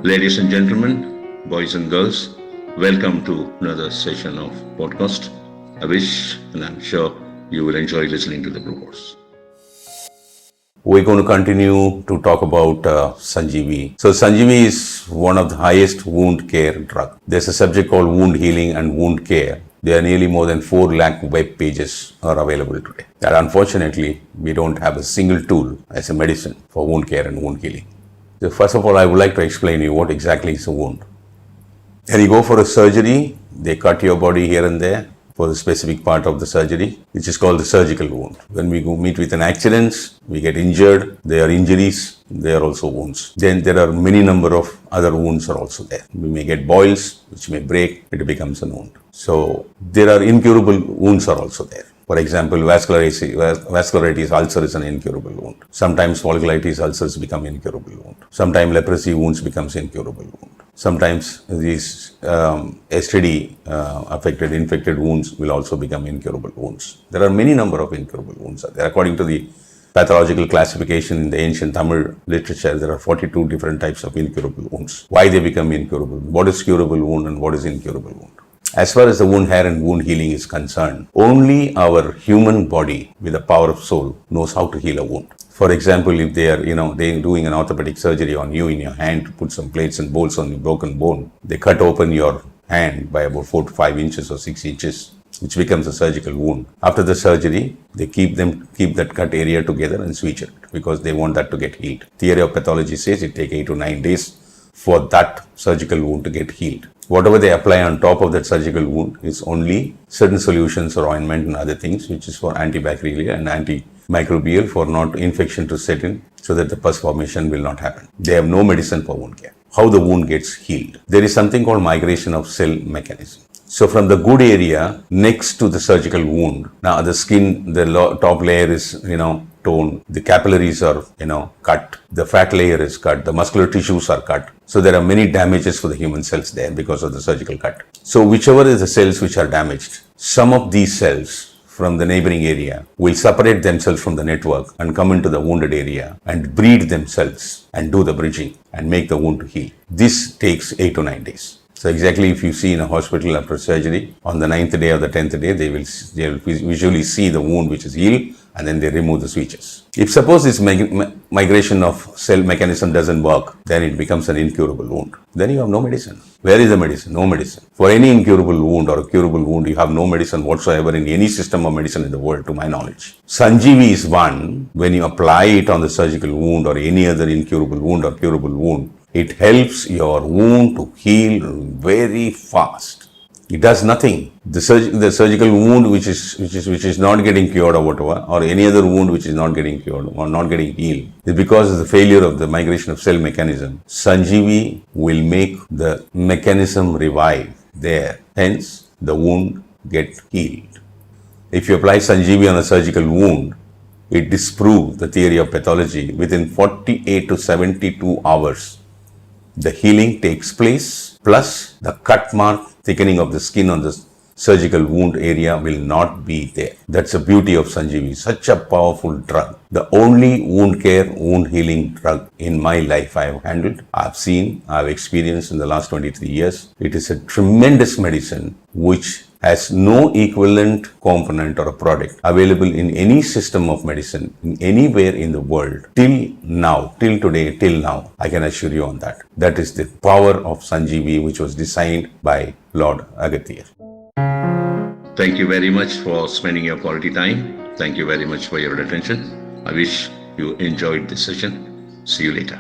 Ladies and gentlemen, boys and girls, welcome to another session of podcast. I wish and I'm sure you will enjoy listening to the broadcast. We're going to continue to talk about Sanjeevi. So Sanjeevi is one of the highest wound care drug. There's a subject called wound healing and wound care. There are nearly more than 4 lakh web pages are available today. And unfortunately, we don't have a single tool as a medicine for wound care and wound healing. So first of all, I would like to explain to you what exactly is a wound. When you go for a surgery, they cut your body here and there for the specific part of the surgery, which is called the surgical wound. When we go meet with an accident, we get injured, there are injuries, there are also wounds. Then there are many number of other wounds are also there. We may get boils, which may break, it becomes a wound. So there are incurable wounds are also there. For example, vascularitis ulcer is an incurable wound. Sometimes folliculitis ulcers become incurable wound. Sometimes leprosy wounds becomes incurable wound. Sometimes these STD affected infected wounds will also become incurable wounds. There are many number of incurable wounds. According to the pathological classification in the ancient Tamil literature, there are 42 different types of incurable wounds. Why they become incurable? What is curable wound and what is incurable wound? As far as the wound hair and wound healing is concerned, only our human body with the power of soul knows how to heal a wound. For example, if they're doing an orthopedic surgery on you in your hand to put some plates and bolts on your broken bone, they cut open your hand by about 4 to 5 inches or 6 inches, which becomes a surgical wound. After the surgery, they keep that cut area together and switch it because they want that to get healed. Theory of pathology says it takes 8 to 9 days for that surgical wound to get healed. Whatever they apply on top of that surgical wound is only certain solutions or ointment and other things, which is for antibacterial and antimicrobial for not infection to set in so that the pus formation will not happen. They have no medicine for wound care. How the wound gets healed? There is something called migration of cell mechanism. So from the good area next to the surgical wound, now the skin, the top layer is, torn, the capillaries are, cut, the fat layer is cut, the muscular tissues are cut. So there are many damages for the human cells there because of the surgical cut. So whichever is the cells which are damaged, some of these cells from the neighboring area will separate themselves from the network and come into the wounded area and breed themselves and do the bridging and make the wound to heal. This takes 8 to 9 days. So exactly if you see in a hospital after surgery, on the 9th day or the 10th day, they will visually see the wound which is healed and then they remove the switches. If suppose this migration of cell mechanism doesn't work, then it becomes an incurable wound. Then you have no medicine. Where is the medicine? No medicine. For any incurable wound or a curable wound, you have no medicine whatsoever in any system of medicine in the world, to my knowledge. Sanjeevi is one. When you apply it on the surgical wound or any other incurable wound or curable wound, it helps your wound to heal very fast. It does nothing. The surgical wound which is not getting cured or whatever, or any other wound which is not getting cured or not getting healed, is because of the failure of the migration of cell mechanism. Sanjeevi will make the mechanism revive there. Hence, the wound get healed. If you apply Sanjeevi on a surgical wound, it disproves the theory of pathology. Within 48 to 72 hours, the healing takes place, plus the cut mark, thickening of the skin on the surgical wound area will not be there. That's the beauty of Sanjeevi, such a powerful drug. The only wound care, wound healing drug in my life I have handled, I've seen, I've experienced in the last 23 years. It is a tremendous medicine which has no equivalent component or a product available in any system of medicine in anywhere in the world till now, till today, till now. I can assure you on that. That is the power of Sanjeevi, which was designed by Lord Agathir. Thank you very much for spending your quality time. Thank you very much for your attention. I wish you enjoyed this session. See you later.